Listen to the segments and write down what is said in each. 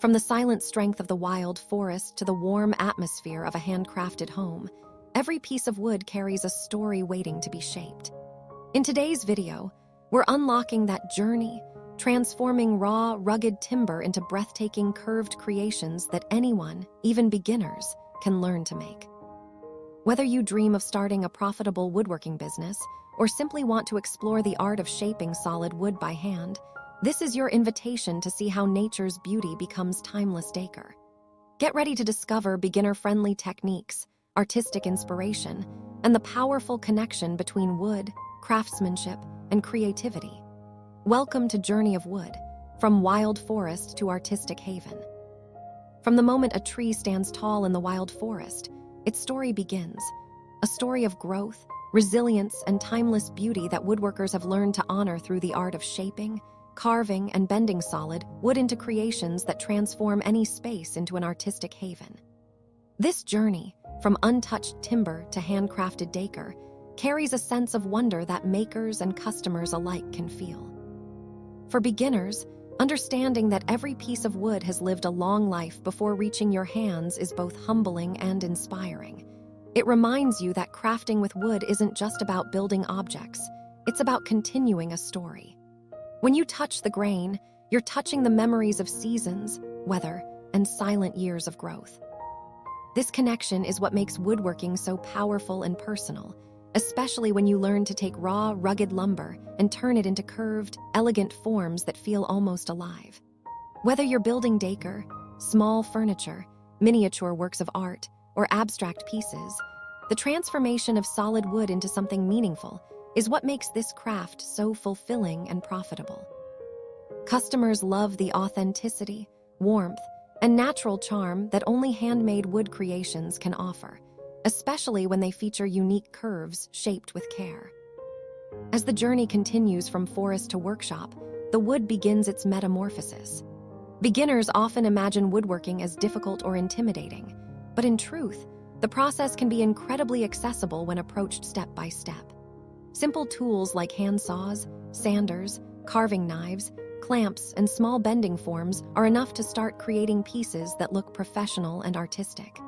From the silent strength of the wild forest to the warm atmosphere of a handcrafted home, every piece of wood carries a story waiting to be shaped. In today's video, we're unlocking that journey, transforming raw, rugged timber into breathtaking curved creations that anyone, even beginners, can learn to make. Whether you dream of starting a profitable woodworking business or simply want to explore the art of shaping solid wood by hand, this is your invitation to see how nature's beauty becomes timeless decor. Get ready to discover beginner-friendly techniques, artistic inspiration, and the powerful connection between wood, craftsmanship, and creativity. Welcome to Journey of Wood, from wild forest to artistic haven. From the moment a tree stands tall in the wild forest, its story begins, a story of growth, resilience, and timeless beauty that woodworkers have learned to honor through the art of shaping, carving, and bending solid wood into creations that transform any space into an artistic haven. This journey, from untouched timber to handcrafted decor, carries a sense of wonder that makers and customers alike can feel. For beginners, understanding that every piece of wood has lived a long life before reaching your hands is both humbling and inspiring. It reminds you that crafting with wood isn't just about building objects, it's about continuing a story. When you touch the grain, you're touching the memories of seasons, weather, and silent years of growth. This connection is what makes woodworking so powerful and personal, especially when you learn to take raw, rugged lumber and turn it into curved, elegant forms that feel almost alive. Whether you're building decor, small furniture, miniature works of art, or abstract pieces, the transformation of solid wood into something meaningful is what makes this craft so fulfilling and profitable. Customers love the authenticity, warmth, and natural charm that only handmade wood creations can offer, especially when they feature unique curves shaped with care. As the journey continues from forest to workshop, the wood begins its metamorphosis. Beginners often imagine woodworking as difficult or intimidating, but in truth, the process can be incredibly accessible when approached step by step. Simple tools like hand saws, sanders, carving knives, clamps, and small bending forms are enough to start creating pieces that look professional and artistic.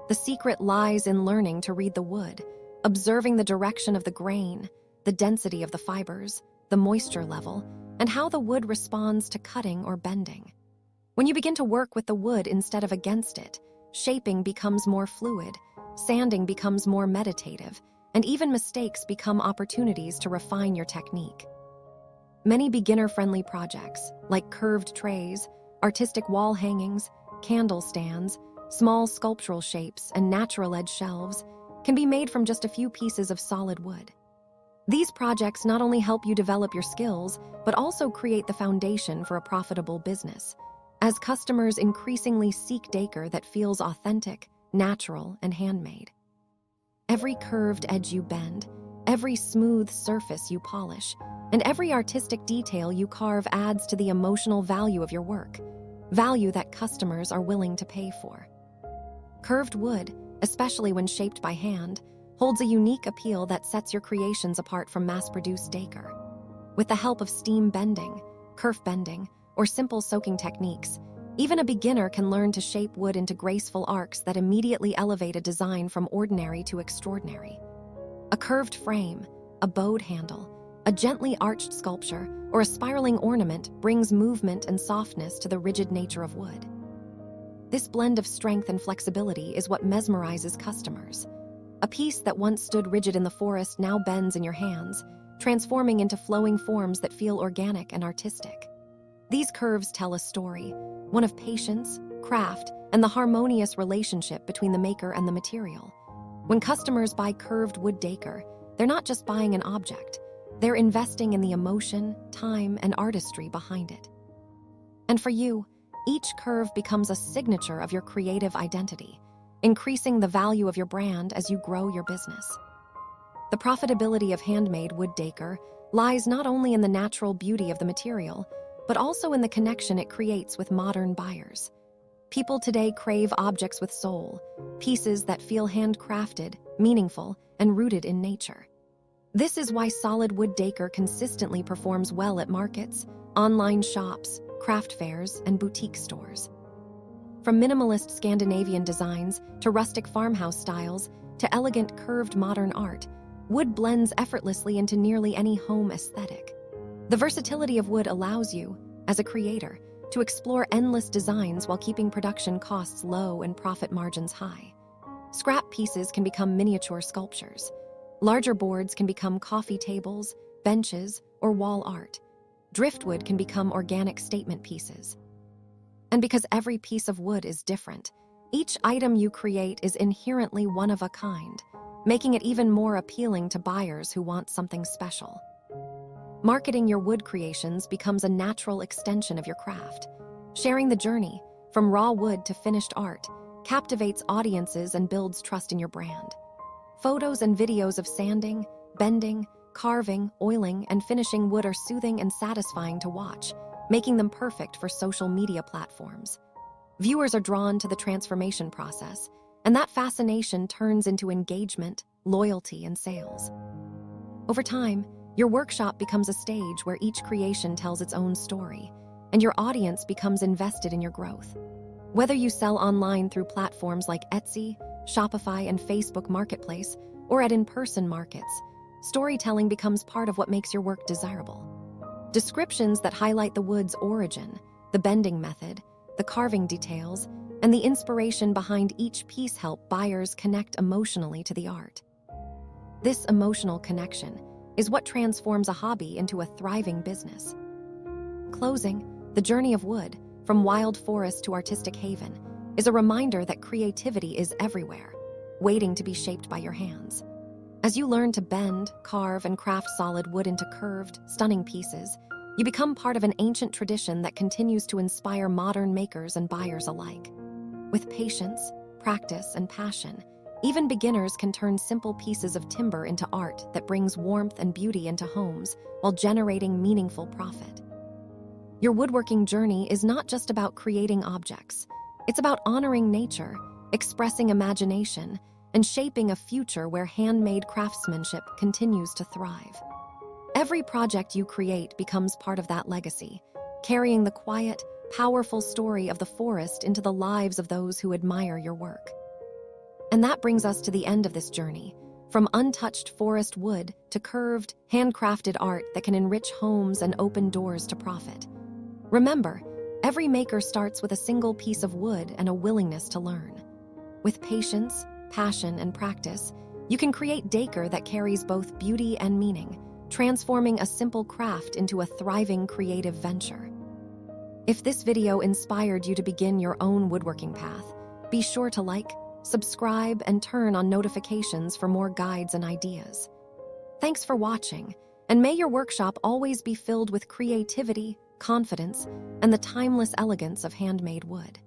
The secret lies in learning to read the wood, observing the direction of the grain, the density of the fibers, the moisture level, and how the wood responds to cutting or bending. When you begin to work with the wood instead of against it, shaping becomes more fluid, sanding becomes more meditative, and even mistakes become opportunities to refine your technique. Many beginner-friendly projects, like curved trays, artistic wall hangings, candle stands, small sculptural shapes, and natural edge shelves, can be made from just a few pieces of solid wood. These projects not only help you develop your skills, but also create the foundation for a profitable business, as customers increasingly seek decor that feels authentic, natural, and handmade. Every curved edge you bend, every smooth surface you polish, and every artistic detail you carve adds to the emotional value of your work, value that customers are willing to pay for. Curved wood, especially when shaped by hand, holds a unique appeal that sets your creations apart from mass-produced decor. With the help of steam bending, kerf bending, or simple soaking techniques, even a beginner can learn to shape wood into graceful arcs that immediately elevate a design from ordinary to extraordinary. A curved frame, a bowed handle, a gently arched sculpture, or a spiraling ornament brings movement and softness to the rigid nature of wood. This blend of strength and flexibility is what mesmerizes customers. A piece that once stood rigid in the forest now bends in your hands, transforming into flowing forms that feel organic and artistic. These curves tell a story, one of patience, craft, and the harmonious relationship between the maker and the material. When customers buy curved wood decor, they're not just buying an object, they're investing in the emotion, time, and artistry behind it. And for you, each curve becomes a signature of your creative identity, increasing the value of your brand as you grow your business. The profitability of handmade wood decor lies not only in the natural beauty of the material, but also in the connection it creates with modern buyers. People today crave objects with soul, pieces that feel handcrafted, meaningful, and rooted in nature. This is why solid wood decor consistently performs well at markets, online shops, craft fairs, and boutique stores. From minimalist Scandinavian designs to rustic farmhouse styles to elegant curved modern art, wood blends effortlessly into nearly any home aesthetic. The versatility of wood allows you, as a creator, to explore endless designs while keeping production costs low and profit margins high. Scrap pieces can become miniature sculptures. Larger boards can become coffee tables, benches, or wall art. Driftwood can become organic statement pieces. And because every piece of wood is different, each item you create is inherently one of a kind, making it even more appealing to buyers who want something special. Marketing your wood creations becomes a natural extension of your craft. Sharing the journey, from raw wood to finished art, captivates audiences and builds trust in your brand. Photos and videos of sanding, bending, carving, oiling, and finishing wood are soothing and satisfying to watch, making them perfect for social media platforms. Viewers are drawn to the transformation process, and that fascination turns into engagement, loyalty, and sales. Over time, your workshop becomes a stage where each creation tells its own story, and your audience becomes invested in your growth. Whether you sell online through platforms like Etsy, Shopify, and Facebook Marketplace, or at in-person markets, storytelling becomes part of what makes your work desirable. Descriptions that highlight the wood's origin, the bending method, the carving details, and the inspiration behind each piece help buyers connect emotionally to the art. This emotional connection is what transforms a hobby into a thriving business. Closing, the journey of wood, from wild forest to artistic haven, is a reminder that creativity is everywhere, waiting to be shaped by your hands. As you learn to bend, carve, and craft solid wood into curved, stunning pieces, you become part of an ancient tradition that continues to inspire modern makers and buyers alike. With patience, practice, and passion, even beginners can turn simple pieces of timber into art that brings warmth and beauty into homes while generating meaningful profit. Your woodworking journey is not just about creating objects. It's about honoring nature, expressing imagination, and shaping a future where handmade craftsmanship continues to thrive. Every project you create becomes part of that legacy, carrying the quiet, powerful story of the forest into the lives of those who admire your work. And that brings us to the end of this journey, from untouched forest wood to curved, handcrafted art that can enrich homes and open doors to profit. Remember, every maker starts with a single piece of wood and a willingness to learn. With patience, passion, and practice, you can create decor that carries both beauty and meaning, transforming a simple craft into a thriving creative venture. If this video inspired you to begin your own woodworking path, be sure to like, subscribe, and turn on notifications for more guides and ideas. Thanks for watching, and may your workshop always be filled with creativity, confidence, and the timeless elegance of handmade wood.